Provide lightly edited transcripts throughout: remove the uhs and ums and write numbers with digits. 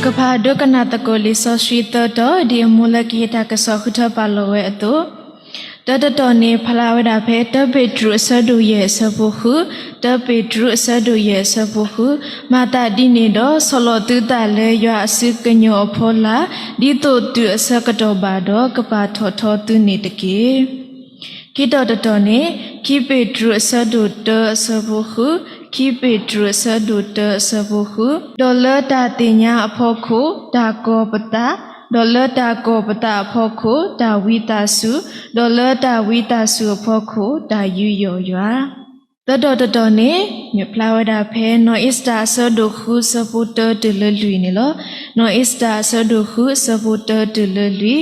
กพาดุกนาตะโกลิสอชีตตอดีมูลกิตากะสอขุทะปาโลเวอตุตะตอเนพลาวดาเพตะเปตรุสะดุเยสะบุหุตะเปตรุสะดุเยสะบุหุมาตาดิเนดอสโลตุตะเลยะสิกะญอพอลาดิโตตุสะกะตอบาดอกะปาทอทอตุเนตะเกกิตอตอเนกิเปตรุสะดุตะสะบุหุคิเปตรุสะดุตะสะบุหุดอลลาตาติญาอภอคุตาโกปตาดอลลาตาโกปตาอภอคุตาวิตาสุดอลลาตาวิตาสุอภอคุตายุโยยะตะตอเนမြဖလာဝဒဖဲနော်အစ္စတာဆဒုခုစပုတတလလွီနေလောနော်အစ္စတာဆဒုခုစပုတတလလွီ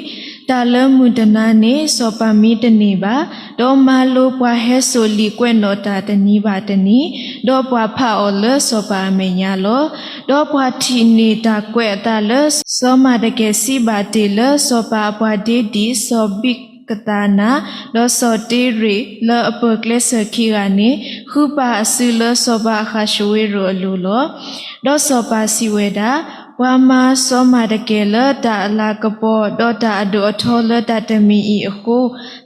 တာလမှုတနာနေစောပမီတနေပါဒေါ်မာလိုပွားဟဲဆိုလီကွဲ့နော်တာတနီပါတနီဒေါ်ပွားဖာအော်လစောပါမေညာလောဒေါ်ပွားထီနေတာကွဲ့တာလစောမတကယ်စီပါတေလစောပါပွားဒေဒီစောဘိကတာနာလောစောတေရီလောအပကလက်စခီကနေခုပါအစလစောပါခါရှဝေရလူလောဒေါ်စောပါစီဝေတာဝါမာစောမာတကယ်လတာအလာကပေါ်ဒေါ်တာအဒိုအထောလတာတမီဤအခု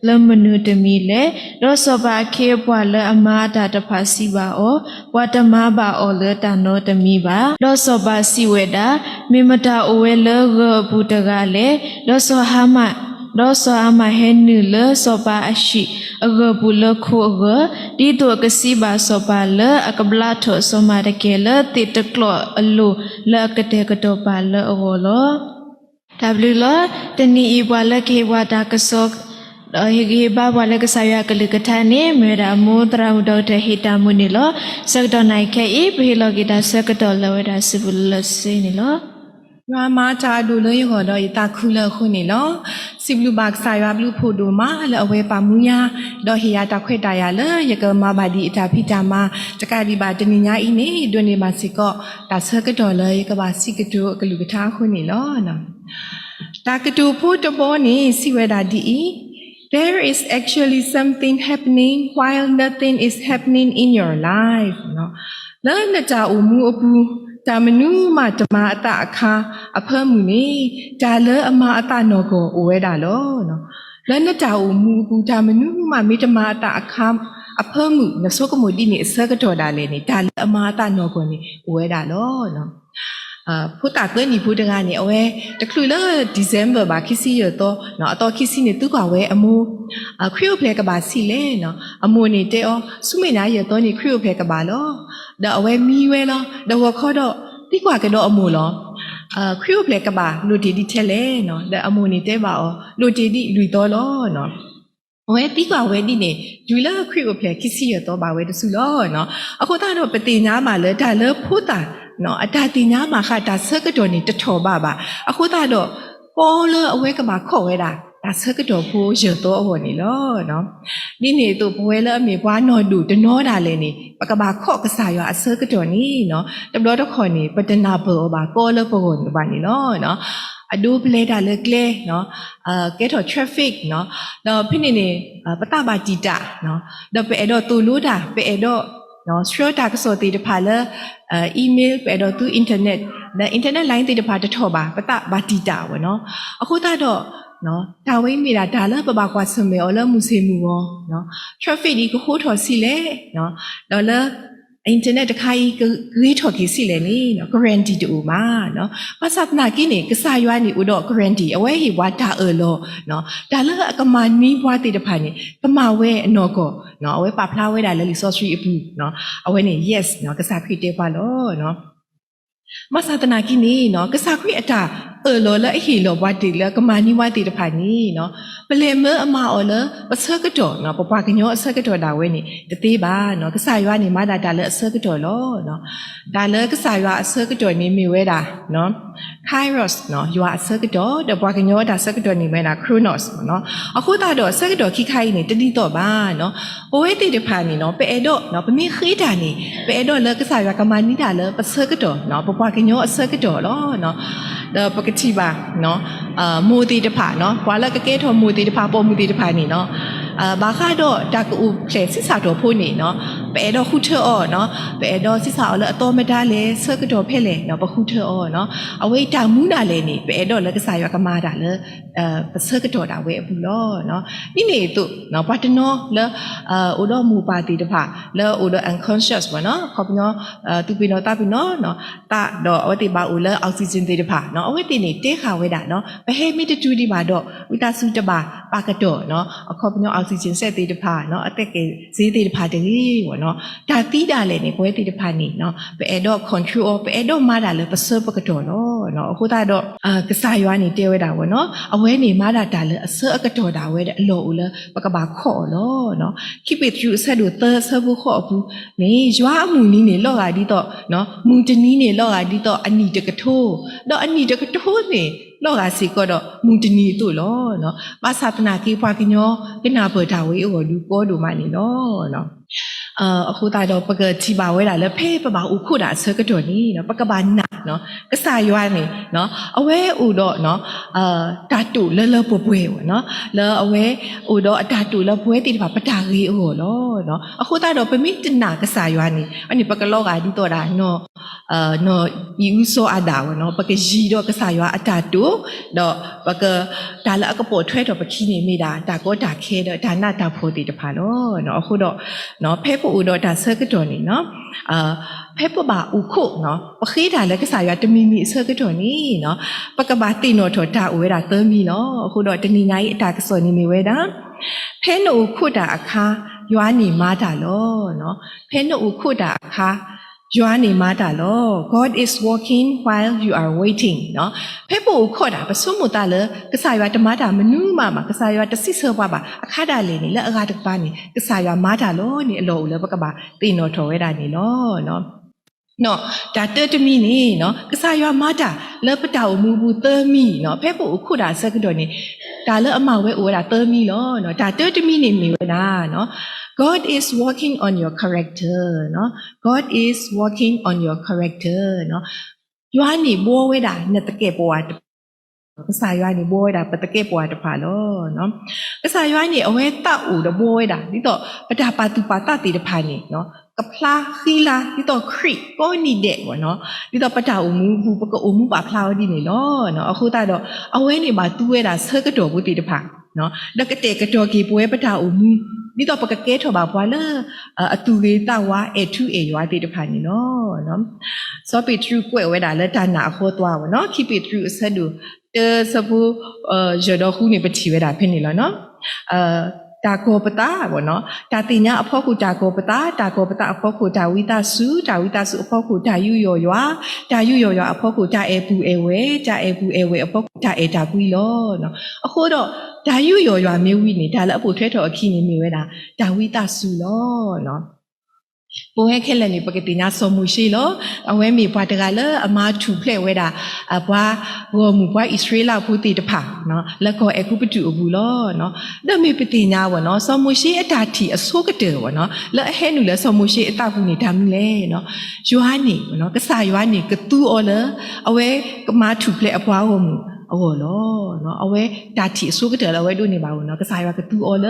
လမနုတမီလေဒေါ်စောပါခေပွာလအမာတာတဖာစီပါအောဝါတမပါအောလတာနောတမီပါဒေါ်စောပါစီဝေတာမိမတာအဝဲလရဘူတကလေဒေါ်စောဟာမဒေါ်စောအမဟဲနုလစောပါအရှိအဂဘူလခိုအဂဒီတောကစီပါစောပါလအကဘလာထောစောမာတကယ်လတိတကလောအလိုလကတဲ့ကတော့ပါလအောလောwလတနီဤဘွာလကေဝတာကစောဟေဂေဘာဘွာလကဆာယကလကထာနေမေရာမိုတရာဒေါတဟိတာမုနီလောစကတော်နိုင်ခဲဤဘေလောကေတာစကတော်လဝဒစဘူလစေနီလောว่ามาจาดูเลยยังก็ดอยตาคุเลคนนี่เนาะสิบลูบากสายว่าบลูโพดูมาแล้วเอาไว้ปามุยาดอยเฮียตาเควตายาเลยยังก็มาบาดีอิตาพิจามาจะกาดีบาตนิญาอีนี่ดวนนี่มาสิก็ตาเซก็ดอเลยก็บาสิกดูกะลูกท้าคนนี่เนาะนะตากดูพูดตบนี่สิเวดาดี There is actually something happening while nothing is happening in your life เนาะแล้วนะจาอุมูอปูจามนูมาจะมาตาคาอเพิ่มมือนี่จาเลอมาตาโนโกโอเวดาโลเนาะแล้วนะจาอูมูกูจามนูมามิจะมาตาคาอเพิ่มมือนะโซกโมดีนี่เซกโตดาเลนี่จาเลอมาตาโนโกนี่โอเวดาโลเนาะผู้ตาเกินนี่ผู้ดงานนี่เอาไว้ตะคลุเลDecember บาคิซี่เยอะโตเนาะตอคิซี่นี่ตุกว่าเวอมูคริโอเพลกบาสิเลเนาะอมูนี่เตอสุเมนาเยอะโตนี่คริโอเพลกบาโลดาเอาไว้มีเวลาดาวข้อดอติกว่ากันดออมูลอคริโอเพลกบาลูดีดิเทเลเนาะดาอมูนี่เตบาอลูดีดิลุยโตลอเนาะเวติกว่าเวดิเนี่ยดูแลคริโอเพลคิซี่เยอะโตบาเวตสุลอเนาะအခုตาတော့ပတိညာမှာလေဒါလေဖို့တာနော်အတာတင်ညာမှာခတာဆက်ကတော်နေတထောပါပါအခုတော့ပေါ်လအဝဲကမှာခေါ်ဝဲတာဒါဆက်ကတော်ဖို့ရတော့ဟောနေလောနော်ဒီနေတော့ဘွဲလအမေဘွားနော်တူတနောတာလေနေပကဘာခေါ်ကစားရအဆက်ကတော်နေနော်တဘတော်တော့ခေါ်နေပတနာဘောပါကောလဘောဘာနေနော်အဒူပလေတာလေကလေနော်ကဲတော့ traffic နော်တော့ဖိနေနေပတဘာတီတာနော်တော့ပဲတော့တူလို့တာပဲတော့နော်စထရတာကစောတီတဖာလေemail ပဲတော့သူ internet နဲ့ internet line တီတဖာတထောပါပတဘာတီတာဝနော်အခုတော့နော်ဒါဝိမိတာဒါလည်းပပကွာဆွမေော်လမှုစေမှုရောနော် traffic ဒီကိုဟိုးထော်စီလေနော်တော့လေinternet တခါကြီးဂေးထော်ကြီးစီလေနေနော် guarantee တူမှာနော်ပတ်စပ်နာကိနေကစားရွာနေဥတော့ guarantee အဝဲဟိဝါတာလောနော်ဒါလည်းအကမနီးဘွားတိတဖာနေကမဝဲအနော်ကောနော်အဝဲပဖလာဝဲတာလည်း resource အပူနော်အဝဲနေ yes နော်ကစားခွေတေပါလောနော်မဆာတနာကိနေနော်ကစားခွေအတာလောလအဟီလောဘတိလကမနီဝတိတဖာနီနော်ပလေမအမအော်လပစကတော်နော်ပပကညောအစကတော်ဒါဝဲနေတသေးပါနော်ကစားရွာနေမဒါလည်းအစကတော်လောနော်ဒါလည်းကစားရွာအစကတော်နေမိဝဲတာနော် Kairos နော်ရွာအစကတော်တပကညောဒါစကတော်နေမဲတာ Chronos နော်အခုတော့စကတော်ခိခိုင်းနေတတိတော့ပါနော်ဘဝတိတဖာနေနော်ပဲတော့နော်ပမိခိတာနေပဲတော့လည်းကစားရွာကမနီဒါလည်းပစကတော်နော်ပပကညောအစကတော်လောနော်ပကတိပါနော်မိုတီတဖာနော်ဘွာလကကဲထောမိုတီတဖာပေါ်မိုတီတဖာနေနော် ဘာကတော့ဒါကူဖလေစစ်စာတော့ဖို့နေနော်ပဲတော့ခုထောနော်ပဲတော့စစ်စာအလအတော်မတားလေဆကတော့ဖဲလေနော်ပခုထောနော်အဝေးတာမူးနာလေနေပဲတော့လက်ကစားရကမာတာလေဆကတော့တာဝဲဘူးလို့နော်နိနေတုနော်ပါတနောလေအိုတော့မူပါတီတဖာလေအိုတော့ unconscious ဘောနော်ခေါပနောသူပီနော်တာပီနော်နော်တာတော့အဝတိပါအိုလေအောက်ဆီဂျင်တေတဖာနော်အဝေးတင်နေတေခါဝဲတာနော်ဘဟေမီတတူဒီပါတော့ဝိတာစုတပါပါကတော့နော်ခေါပနောအောက်ဆီဂျင်ဆက်တေတဖာနော်အသက်ကဈေးတေတဖာတကြီးဘောနော်ဒါတီးတာလေနေကွဲတေတဖာနေနော်ပဲတော့ control ပဲတော့မာတာလေပစပကတော့နော်အခုတာတော့ကစားရွာနေတဲဝဲတာဘောနော်အဝဲနေမာတာလေအစအကတော့တာဝဲတဲ့အလောဦးလေပကပါခေါ်လို့နော် keep it through ဆက်တို့သဆဘူးခေါ်ဘူးနေရွာအမှုနီးနေလော့ဟာဒီတော့နော်မူတနီးနေလော့ဟာဒီတော့အနီတကထိုးတော့အနီတကထိုးနေလောကစီကတော့မူတနီတို့လောနော်ပါသပနာကေဖွာကညောကနာဘတာဝေးဟောလူကောတို့မနေနော်အခုတာတော့ပကတိပါဝဲတာလဲဖေးပပဦးခုတာဆကတော့နီနော်ပကပါနာနော်ကဆာရွာနေနော်အဝဲဦးတော့နော်တာတူလဲလဲပွပွဲပေါ့နော်လဲအဝဲဦးတော့အတာတူလဲပွဲတိတပါပတာကြီးဟောလောနော်အခုတာတော့ပမိတနာကဆာရွာနေအနိပကလောကဒီတော့တာနော်နော်ယူဆိုအတာဝနော်ပကကြီးတော့ကဆာရွာအတာတူတော့ပကဒါလည်းအကပေါ်ထွဲတော့ပခိနေမိတာဒါကောဒါခဲတော့ဒါနာတာဖို့တိတဖာလောနော်အခုတော့နော်ဖဲဖို့ဦးတော့ဒါဆကတော့နေနော်ဖဲပပါဦးခုနော်ပခိတာလည်းကစားရတမီမီဆကတော့နေနော်ပကပါတိနော်ထော်တာဝဲတာသမ်းပြီနော်အခုတော့တဏီငါကြီးအတာကစောနေမိဝဲတာဖဲနိုခုတာအခါရွာနေမာတာလောနော်ဖဲနိုခုတာအခါရွာနေမာတာလော God is working while you are waiting နော်ဖဲပိုခေါ်တာပစုမတာလေကစားရွာတမတာမနူးမကစားရွာတစစ်ဆောပါပါအခါတာလေနေလက်အကားတပါနေကစားရွာမာတာလောနေအလောလေပကပါတိနော်ထော်ဝဲတာနေလောနော်နော်ဒါတတမီနေနော်ကစားရွာမာတာလေပတောက်မူဘူးသမီနော်ဖဲပိုခုတာဆက်ကတော့နေဒါလေအမဝဲအိုတာသမီလောနော်ဒါတတမီနေမိဝဲတာနော် God is working on your character နော် God is working on your character နော်ယွာနေဘောဝဲတာနဲ့တကယ်ပေါ်တာကစားရွာနေဘောဝဲတာပတကယ်ပေါ်တာဖာလောနော်ကစားရွာနေအဝဲတောက်ဦးတဘောဝဲတာဒီတော့ပတာပါတူပါတတိတဖာနေနော်ကဖလာခီလာဒီတော့ခရီကိုနီတဲ့ဘောနော်ဒီတော့ပတာဦးမူဘူးပကအုံမူပါဖလာဒီနေလောနော်အခုတော့အဝဲနေမှာတူးဝဲတာဆကတော်ဘူးတိတဖာနော်ဒကတဲ့ကတော်ကြီးပွဲပတာဦးမူဒီတော့ပကကဲထော်ပါဘွာလာအတူလေးတောက်ဝါအထူအေရွာတိတဖာနေနော်စောပီထရူကွဲဝဲတာလက်တနာအခေါ်သွားဘောနော် keep it true ဆက်ดูစပူရတော့ခုနေပတိဝဲတာဖြစ်နေလောနော်တာကောပတာဘောနော်တာတင်ညာအဖို့ကူတာကောပတာအဖို့ကူတာဝိတာစုအဖို့ကူတာယူယောရွာအဖို့ကူတာအေဘူးအေဝဲအဖို့ကူတာအေတာကွီလောနော်အခုတော့ဒါယူယောရွာမေဝီနေဒါလည်းအဖို့ထွဲထော်အခီနေမိဝဲတာဒါဝိတာစုလောနော်ဘဝခဲလည်းနေပကတိညာစောမှုရှိလောအဝဲမီဘွားတကလည်းအမားထူဖလဲ့ဝဲတာဘွားဘောမူဘွားဣသရေလဘူးတိတဖာနော်လက်ကောအခုပတူအဘူးလောနော်ဒါမေပတိညာဘောနော်စောမှုရှိအတာတီအစိုးကတဲ့ဘောနော်လက်အဟဲနူလဲစောမှုရှိအတာဘူးနေဒါမလဲနော်ယွားနေဘောနော်ကစားယွားနေကတူအော်လအဝဲကမားထူဖလဲ့အဘွားဟောမူအော်လောနော်အဝဲတာတီအစိုးကတဲ့လအဝဲတို့နေပါဘူးနော်ကစားရွာကတူအော်လ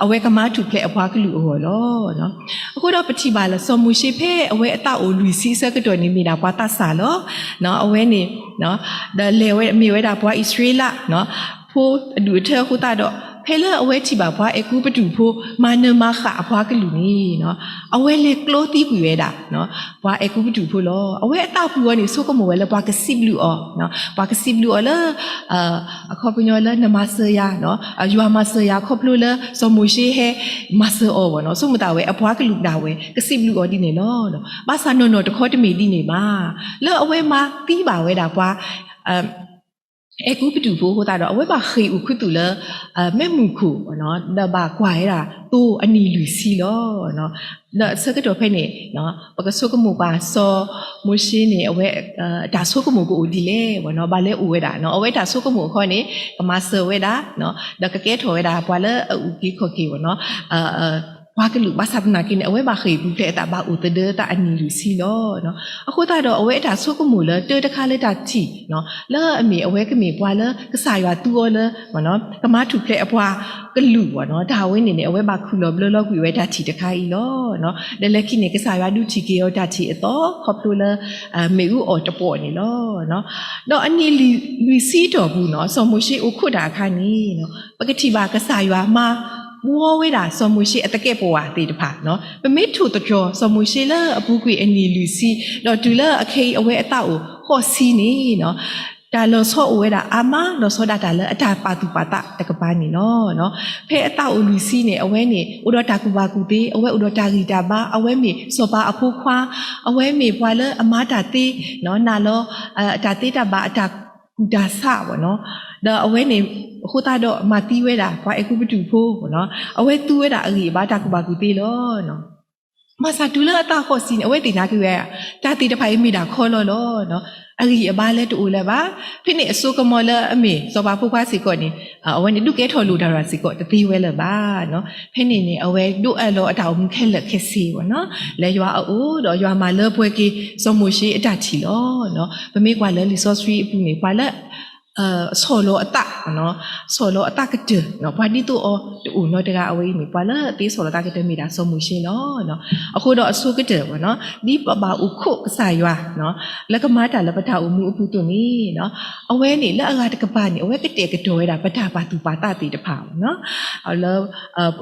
အဝဲကမားထူဖလဲအဘွားကလူအော်လောနော်အခုတော့ပတိပါလစောမှုရှိဖဲအဝဲအတောက်အိုလူစီဆကတော့နေမိတာဘွားတဆာလောနော်အဝဲနေနော်ဒါလေဝဲအမိဝဲတာဘွားဣသရေလနော်ဖိုးအဒူထဲခုတာတော့ဖဲလအဝဲချီပါဘွားအခုပတူဖိုးမာနမခအဘွားကလူနေနော်အဝဲလေကလိုတီကွေဝဲတာနော်ဘွားအခုပတူဖိုးလောအဝဲအတောက်ပူကနေဆိုကမဝဲလဘွားကစစ်ဘလူအော်နော်ဘွားကစစ်ဘလူအော်လခေါပညောလနမဆယာနော်ယွာမဆယာခေါပလူလစမူရှိဟဲမဆအော်ဘောနော်ဆုမတာဝဲအဘွားကလူတာဝဲကစစ်ဘလူအော်ဒီနေလောနော်ဘာသာနော်တခေါ်တမီဒီနေပါလောအဝဲမှာတီးပါဝဲတာဘွားအခုပတူဖို့ဟိုတာတော့အဝဲပါခေဥခုတူလမဲမှုခုနော်ဒါပါကွာရတာတူအနီလူစီလောနော်ဒါစကတော့ဖဲနေနော်ပကဆုကမှုပါစောမရှိနေအဝဲဒါဆုကမှုကိုဒီလေဘောနော်ဘာလဲဥဝဲတာနော်အဝဲဒါဆုကမှုခေါ်နေကမဆဝဲတာနော်ဒါကကဲထော်ဝဲတာဘွာလဲဥကြီးခေါ်ကြီးဘောနော် ว่ากลุบาสับนากินเอาไว้บาเคยบุเพตาบาอุตเดตาอันนี้ลูซี่ล้อเนาะအခုตาดอเอาไว้ตาซุกมูเลเตอตะคาเลตาทีเนาะแล้วอเมเอาไว้ก็มีบวาเลก็สายว่าตัวเลเนาะก็มาถูกเพลอบวากลุเนาะดาไว้นี่เอาไว้บาคุลบเลกุไว้ตาทีตะคาอีล้อเนาะเดลคินี่ก็สายว่าดูทีเกียวตาทีอตอขอบตัวเลเมอูออตปอนี่ล้อเนาะดออันนี้ลูซี่ดอบูเนาะสมุชิอุคุดาคานี่เนาะปกติบาก็สายว่ามาบัวเวดาสมุชิอัตเก็บปัวตีดผาเนาะเป็นไม่ถูกตะจอสมุชิเลออปุกุยอันนี้ลูซี่ดอดูเลอโอเคเอาไว้ตาอูข้อซีนี่เนาะดาโลโซเอาไว้ดาอามาโลโซดาดาเลอดาปาตุปาตะตะกปานี่เนาะเพอตาอูลูซี่เนี่ยเอาไว้นี่อุดตากุบากุติเอาไว้อุดตากีตาบาเอาไว้มีโซปาอภูควาเอาไว้มีบวาเลออามาตาติเนาะนาโลตาติตาบาตากุดาสาวเนาะดาเอาไว้นี่ခုတာတော့မာတီးဝဲတာဘာအခုမတူဖို့နော်အဝဲတူးဝဲတာအကြီးဘာတာကူဘာကူတီလောနော်မဆာတူလာတာခေါ်စီအဝဲတင်နာကူရဲတာတီတဖိုင်မိတာခေါ်လောနော်အကြီးအဘာလဲတူလဲပါဖိနေအစိုးကမော်လအမေစောပါဖူခွားစီကောနေအဝဲနေဒုကဲထော်လူဒါရာစီကောတတိဝဲလဲပါနော်ဖိနေနေအဝဲဒုအလောအတောင်ခဲလက်ခဲစီပေါ့နော်လဲရွာအိုးတော့ရွာမှာလဲပွဲကြီးစောမှုရှိအတချီလောနော်ဗမေကွာလဲ resource free အပူနေပါလဲโซโลอตะเนาะโซโลอตะกะเจเนาะพอดีตัวตูเนาะตะกะเอาไว้มีปะละติโซโลอตะกะเจมีดาสมุชิเนาะအခုတော့အဆုကတဲ့ပေါ့နော်ဒီပပဥခုကဆာရွာနော်แล้วก็มาตาละปะทาอุมุอุปุตุนี่เนาะเอาไว้นี่ละอะตะกะปานี่เอาไว้กะเตกะโดยดาปะทาปาตุปาตาติตะภาเนาะเอาแล้ว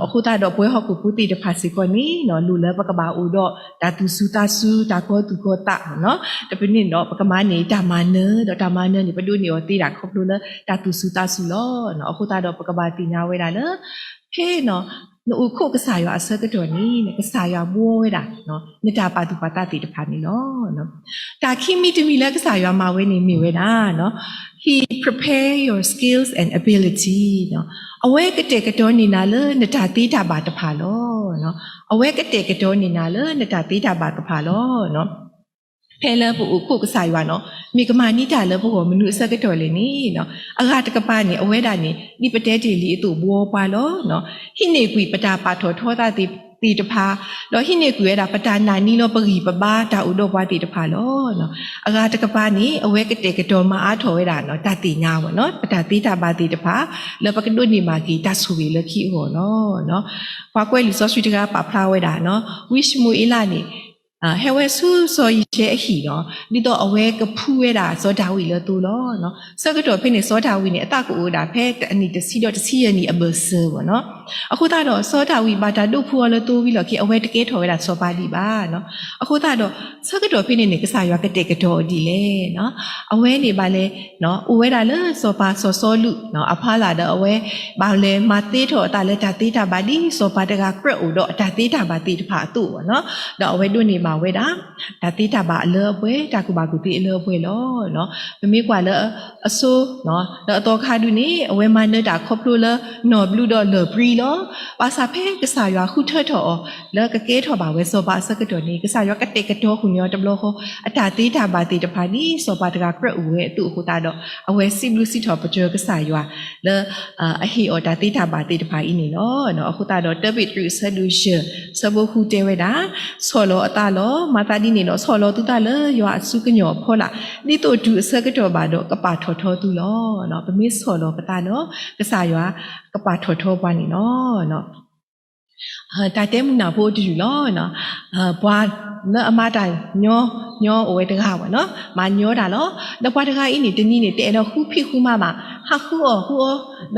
အခုตาดอกป่วยฮอกกุปุติตะภาสิกอนี่เนาะลูละปะกะบาอุดอตาตุสุตาสุตาโกตุโกตะเนาะตะปินี่เนาะปะกะมานี่ตามาเนดอกตามาเนนี่ปะดุนี่อติดาครบลูละตาตุสุตาสุล้อเนาะအခုตาดอกปะกะบาติญาเวดาละเพ่เนาะนูခုကစားရအစကတော်နီနဲ့ကစားရဘိုးဝဲတာနော်မြတာပါတူပါတတိတဖာနီနော်တာခိမီတမီလကစားရမှာဝဲနေမိဝဲတာနော် he prepare your skills and ability နော်အဝဲကတဲ့ကတော်နီနာလနတာတိတာပါတဖာလောနော်အဝဲကတဲ့ကတော်နီနာလနတာတိတာပါတဖာလောနော်ဖဲလပူခုကစားရနော်မိကမာနိတာလဘောမနုစကတော်လေနီနော်အဂါတကပါနီအဝဲတာနီဒီပတဲတီလီအတူဘောပါလောနော်ဟိနေကွီပတာပါထောထောတာတိတဖာလောဟိနေကွီရတာပတာနာနီလောပဂီပပါတာဥတော့ဘွားတိတဖာလောနော်အဂါတကပါနီအဝဲကတဲ့ကတော်မအားထောရတာနော်တတိညာဘောနော်ပတာတိတာပါတိတဖာလောပကဒုနီမာကီတဆူဝေလခိဟောနော်ဘွားကွဲလီဆော့ဆွီတကပါဖလာဝဲတာနော်ဝိရှမူအီလာနီဟဲဝဲဆူဆိုရချေအဟီနော်ဒီတော့အဝဲကဖူးရတာစောဒါဝီလတူလောနော်စကတော့ဖိနေစောဒါဝီနေအတကူဒါဖဲအနီတစီတော့တစီရနီအဘဆာဘောနော်အခုတော့စောဒါဝီဘာတာဒုဖူရလတူဝီလောကေအဝဲတကဲထော်ရတာစောပါလီပါနော်အခုတော့စကတော့ဖိနေနေကစားရွာကတဲ့ကတော်ဒီလေနော်အဝဲနေပါလေနော်အဝဲတာလဲစောပါစောလူနော်အဖားလာတော့အဝဲဘာလဲမသေးထော်တာလဲတာသေးတာပါဒီစောပါတကကရဥတော့တာသေးတာပါတိတဖာတူဘောနော်တော့အဝဲတို့နေဝဲတာဒါတိတာပါအလောပွဲတာကူပါကူတိအလောပွဲလောနော်မမေကွာလအဆိုးနော်တော့တော့ခါဒူနေအဝဲမနေတာခေါပလိုလနော်ဘလူးတော့လဘရီလောပါစာဖဲကစားရွာခုထထော်လကကဲထော်ပါဝဲစောပါစကတော်နေကစားရွာကတဲ့ကတော်ခုညောတဘလခေါအတာတိတာပါတိတဖာနီစောပါတကကရဝဲသူ့ခုတာတော့အဝဲစီဘလူးစီထော်ပကြောကစားရွာလအဟီအော်တာတိတာပါတိတဖာအင်းနေလောနော်အခုတာတော့တပိထရီဆလူရှင်စဘခုတဲဝဲတာဆော်လောအတာလောမာတာဒီနေတော့ဆော်လောတူတာလေရွာအစုကညောဖောလာဒီတို့ဒူအစကတော်ပါတော့ကပါထော်ထော်တူလောနော်ပမေဆော်လောကတာနော်ကစားရွာကပါထော်ထော်ပါနေနော်တာတဲမနာဖို့တူလောနော်ဘွာနော်အမတိုင်ညောအဝဲတကားပါနော်မညောတာလောတော့ဘွာတကားအင်းနေတနည်းနေတဲတော့ခုဖိခုမမှာဟာခု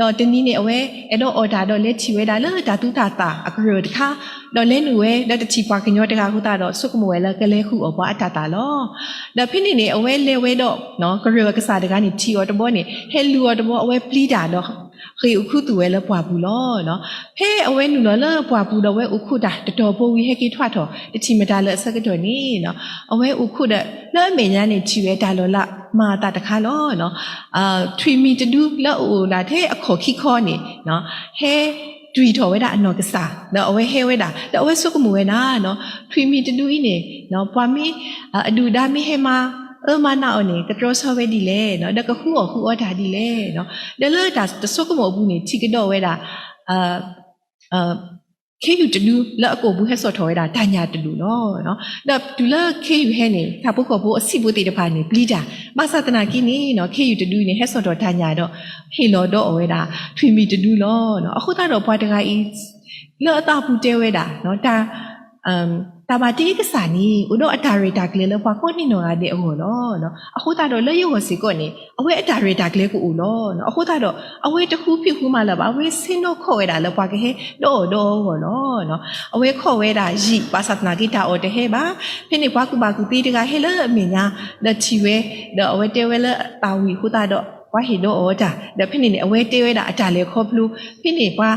တော့တနည်းနေအဝဲအဲ့တော့အော်ဒါတော့လက်ချီဝဲတာလေဒါတူတာအကရတခါတော့လဲနူဝဲတော့တချီပါကညောတကားခုတာတော့စုကမဝဲလဲကလဲခုအဘွာအတာတာလောတော့ဖိနေနေအဝဲလဲဝဲတော့နော်ကရကစားတကားနေချီရောတဘောနေဟဲလူရောတဘောအဝဲပလီတာတော့ခေဥခုတူဝဲလဲပွားဘူးလောနော်ဖဲအဝဲနူလောလဲပွားဘူးတော့ဝဲဥခုတာတော်ပိုးဝီဟဲကီထွတ်တော့တချီမတာလဲစကတော်နေနော်အဝဲဥခုတဲ့လဲအမေညာနေချီဝဲတာလောလာမာတာတခါလောနော်3 meter တူလောလာတဲ့အခေါ်ခိခေါ်နေနော်ဟဲဒွီထော်ဝဲတာအနော်ကစားနော်အဝဲဟဲဝဲတာတော့အဝဲစုကမဝဲနာနော်3 meter တူနေနော်ပွားမီအဒူဒါမီဟဲမာမနာအနေကတော်ဆောဝဲဒီလေနော်တကခုအောဒါဒီလေနော်ဒလတာတဆုကမဘူးနေချီကတော့ဝဲတာ เคอยู่จะดูแล้วกูบุให้สอดถอยด่าทานยาจะดูเนาะเดี๋ยวดูแล้วเคอยู่ให้เนี่ยถ้าพวกกูบุสิบุติเดพานี่ปลีจ้ามาศาสนากินนี่เนาะเคอยู่จะดูเนี่ยให้สอดถอยทานยาดอกให้รอดอกเอาไว้ด่าทวีมีจะดูเนาะအခုတော့ပွားတကอีแล้วตาปูเจเวด่าเนาะตาบาติกษานี่อุดออัตราเรดากเลแล้วพอคนนี่เนาะเดโอ้เนาะအခုตาတော့เลยอยู่สิก่อนนี่เอาไว้อัตราเรดากเลกูอูเนาะအခုตาတော့เอาไว้ตะคูผิวมาแล้วเอาไว้ซินโนขอเวดาแล้วพอก็เฮโดเนาะเอาไว้ขอเวดายีภาษาตนากิตาโอเตเฮบาเพิ่นนี่พอกูบากูตีตะกะเฮเลเมียญาเดชีเวเดเอาไว้เตเวเลตาวีคูตาတော့ว่าเฮโดโอจ้ะเดี๋ยวเพิ่นนี่เอาไว้เตเวดาอาจารย์เลยครบรู้เพิ่นนี่ว่า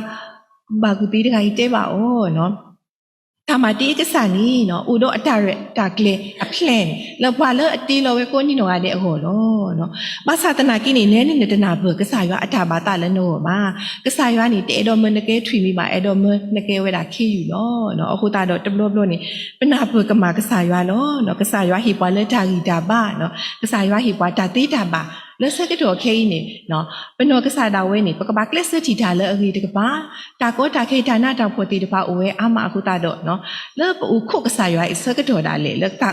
บากูตีตะกะเตบาโอเนาะธรรมะที่เอกสารนี่เนาะอุดออัตราตากเลอเพลนแล้วว่าเลอตีเราไว้ก้นนี่เนาะเดโอ้โหเนาะภาษาตนากินี่เนี่ยนี่ตนาเบิกกษายว่าอัตราบาตาละโนมากษายว่านี่เตอดอมนเกทรีมีมาเอดอมนเกเวลาขี้อยู่เนาะအခုตาดอตบลบนี่ปนาเบิกกมากษายว่าเนาะกษายว่าฮิปวาเลทากีดาบาเนาะกษายว่าฮิปวาตาติดาบาแล้วเสกตัวเคนี่เนาะเป็นนกษาดาวเวนี่ปกบักเลสทีทาเลอรีตกบาตาโกตาเคทานาตาโพติตปาโอเวอามาအခုตาดอเนาะแล้วปูคุกษายว่าเสกตัวดาเลแล้วตา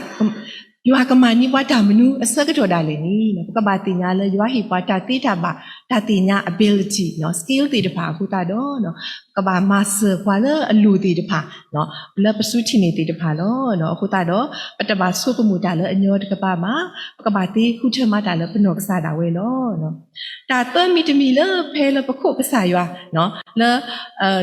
ยูฮากมานี่ว่าดามนูเสกตัวดาเลนี่เนาะปกบาติญาเลยยูฮาฮิปวาตาติดาบาตาติญา ability เนาะ skill ติดปาအခုตาดอเนาะกบามาเซอร์ควาเลอลูติดปาเนาะแล้วปสุชินีติดปาเนาะအခုตาดอปตบาสุกมูดาเลอญอตกบามาปกบาติคุเชมาดาเลปนกษาดาเวเนาะตาเตอมีจะมีเลเพลปะโคกษาอยู่เนาะแล้ว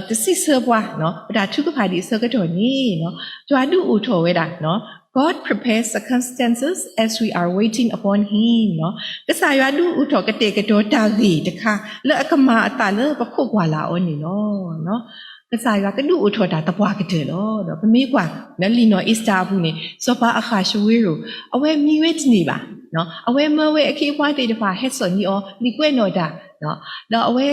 ตสิเซอร์บวาเนาะดาทุกพาดิเซอร์ก็โดนี่เนาะจวาดูอุโทเวดาเนาะGod prepares circumstances as we are waiting upon Him เนาะกษายว่าดูอุทกเตกโดตากีตะค่ะแล้วอกมาตาเลปะโคกว่าลาอนี่เนาะกษายว่าก็ดูอุทดาตะบวากะเตเนาะปะมีกว่าแล้วลีโนอิสตาบุนี่ซอปาอาคาชเวโรเอาไว้มีเวทนี่บ่าเนาะเอาไว้เมื่อเวอคีว่าติตะพาเฮ็ดสอนนี่ออลีกวยโนดาเนาะแล้วเอาไว้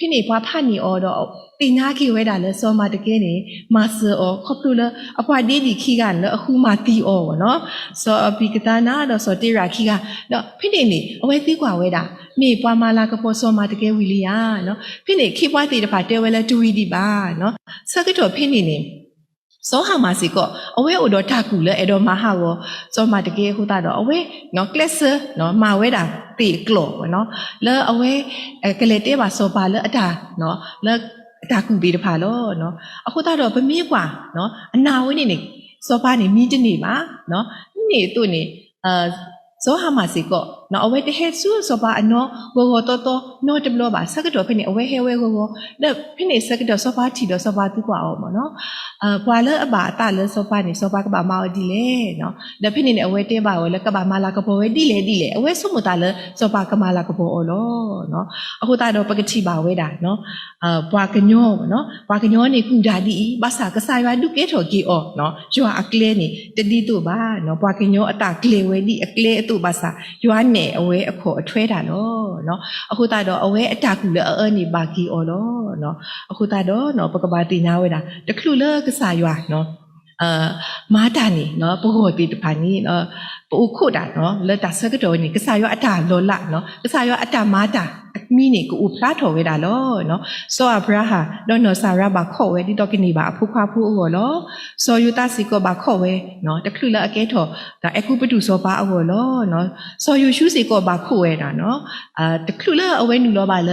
พี่นี่พาผ่านนี่ออดอกตีนาคีไว้ดาเลยซอมาตะเกนี่มาเซออครบดูเลยอพาดีดีคีกันแล้วအခုมาตีออเนาะซอปีกตานาดอซอติราคีกันแล้วพี่นี่เอาไว้ตีกว่าไว้ดามีปามาลากะปอซอมาตะเกวิลิยาเนาะพี่นี่คีว่าติตะพาเตเวลาดูวีดีบ้าเนาะซะก็ตัวพี่นี่ซอหามาสิก็เอาไว้อุดตากูเลยเอดอมาหาวซอมาตะเกฮูตาดอเอาไว้เนาะเคลสเนาะมาไว้ดาตีกลอเนาะแล้วเอาไว้กะเลเตบาซอปาเลอดาเนาะแล้วตากูบีตะพาโลเนาะအခုตาดอปะมีกว่าเนาะอนาไว้นี่ซอปานี่มีจะนี่มาเนาะนี่ตุนี่ซอหามาสิก็เนาะเอาไว้เตเฮซูซอปาอโนโกโกโตโตโนตบลอบาสักดอพี่นี่เอาไว้เฮเวโกโกแล้วพี่นี่สักดอซอปาทีดอซอปาตุกว่าเอาเนาะปวาเลอบาตาเลซอปานี่ซอปากะบามาดีเลเนาะแล้วพี่นี่เอาไว้เตบาเวแล้วกะบามาลากะโปเวดีเลเอาไว้สมมุตาเลซอปากะมาลากะโปโอโลเนาะအခုตาดอปกติบาเวดาเนาะปวากะญอเนาะปวากะญอนี่กูดาดีภาษากะสายวาดุเกโทกีออเนาะจัวอะเคลนี่ตะดีตุบาเนาะปวากะญออตาเคลเวดีอะเคลตุภาษายัวเนเอาไว้อโคอถ้วยดาเนาะအခုตาดอเอาไว้อตากูเลนี่บากีออโลเนาะအခုตาดอเนาะปกบาตินาเวดาตะคลุเลกะสายวาเนาะมาตานี่เนาะปโหติตะพานี่เนาะปูขุดเนาะเลตาซะกะโดนี่กะสายวาอตาโลละเนาะกะสายวาอตามาตามีนี่กูอุพระโถเวดาโลเนาะซออับราฮาดอนโนซาราบาขอเวดิตอกินีบาผู้ควาผู้โอโลซอยูตาสิโกบาขอเวเนาะตะคลุละอเกโถตาเอคุปตุซอปาโอโลเนาะซอยูชูสิโกบาขอเวดาเนาะตะคลุละเอาไว้นูโลบาเล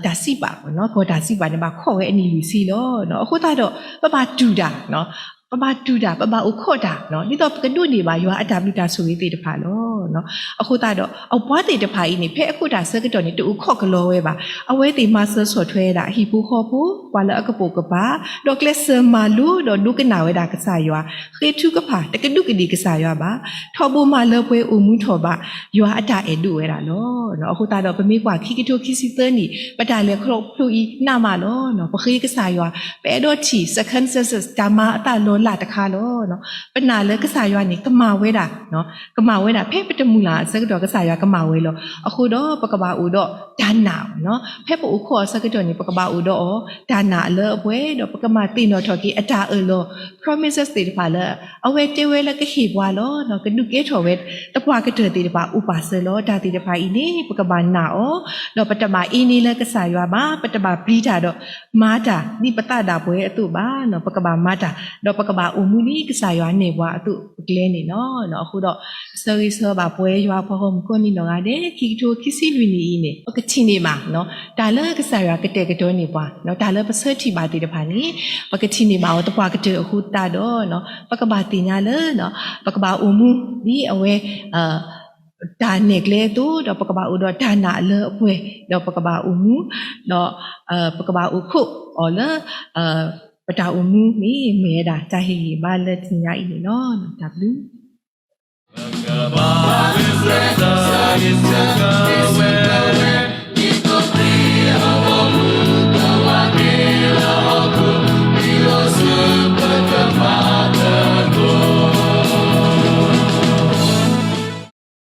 ดาสิบาเนาะโกดาสิบาเนี่ยบาขอเวอันนี้ลูซีโลเนาะအခုตาดอปะดูดาเนาะปะบาดูดาปะบาอุโคดาเนาะนี่ตอกระดุนี่บายัวอดาบิตาสุวิติตะพาโลเนาะအခုตาดอเอาบွားติตะพาอีนี่เพ่အခုดาเซกะดอนี่ตูခော့กะโลเวบาเอาไว้ติมาเซอร์สวดถ้วยดาฮีปูขอปูปาละอะกะโปกะบาดอกเลเซมาลูดอดุกะนาเวดากะสายัวเคทุกะพาตะกะดุกะดีกะสายัวบาทอบูมาเลเปอุมุทอบายัวอดาเอดุเวดาโลเนาะအခုตาดอปะมีกว่าคิกิโตคิซิเตอร์นี่ปะดาเลครบพลูอีนามาโลเนาะปะคีกะสายัวเปดอที circumstances ตามาอะตาโลละตะคาโลเนาะปนาเลกษายอนี่กมาเวดาเนาะกมาเวดาเพ่ ปตมูลาสักดอกก็สายากมาเวลอะคูดอปกบาอูดอดานาเนาะเพปอูขอสักดอนี่ปกบาอูดอดานาเลเวดอปกมาตินอทอกีอาจาโล promises ติปาเลเอาเวเตเวลก็ขีบวาโลเนาะก็ดูเกทอเวตะปวาก็เจอติปาอุปาเซโลดาติปาอีนี่ปกบานาโอดอปตมาอีนี่เลก็สายาบาปตบาปรีจาดอมาจานี่ปตาดาเวอตุบาเนาะปกบามาจาดอปกบาอูมูนี่ก็สายาเนวาอตุเกลนี่เนาะအခုတော့စရီဆာဘာပွဲရွာဖော်ကိုနီနော်ကတဲ့ခီတိုခီစီလူနီနေအကချင်းနေမှာနော်ဒါလည်းကစားရကတဲ့ကတော့နေပွားနော်ဒါလည်းပစတ်တီပါတီတဖာနေပကချင်းနေမှာတော့ပွားကတဲ့အခုတာတော့နော်ပကဘာတင်ညာလေနော်ပကဘာအုံမူဒီအဝဲဒါနေကလေးတို့တော့ပကဘာဥတော့ဒါနာလေအပွဲတော့ပကဘာအုံမူတော့ပကဘာဥခုအော်လေပတာအုံမူမီမဲတာတာဟီဘာလဲတင်ညာဤနော်ဒါဘလူးBhagavad Gita is the